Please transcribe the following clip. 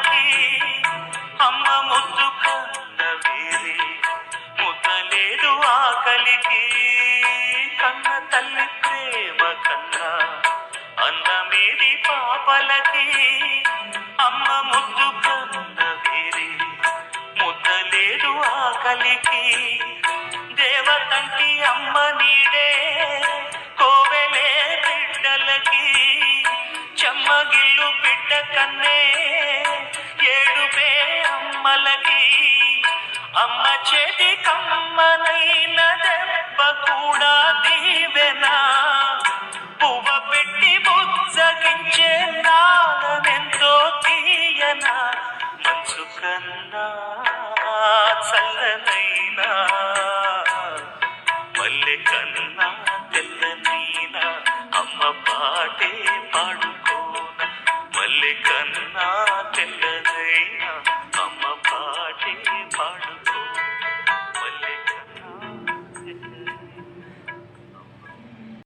పాపలకి అమ్మ ముద్దు కన్న వేరే ముద్దలేదు ఆకలికి. కన్న తల్లి ప్రేమ కన్నా అన్నమేది పాపలకి అమ్మ ముద్దు కన్న వేరే ముద్దలేదు ఆకలికి. దేవతంటి అమ్మ నీడే కోవెలే బిడ్డలకి. చెమ్మగిల్లు బిడ్డ కన్నే ఏడుపే అమ్మలకి. అమ్మ చేతి కమ్మనైన దెబ్బ కూడా దీవెనా. పువ్వ పెట్టి బుజ్జగించే నాలనెంతో తీయనా. మంచు కన్నా చల్లనైనా మల్లె కన్నా తెల్లనైనా అమ్మ పాటే పాడుకోన. మల్లె కన్నా తెల్ల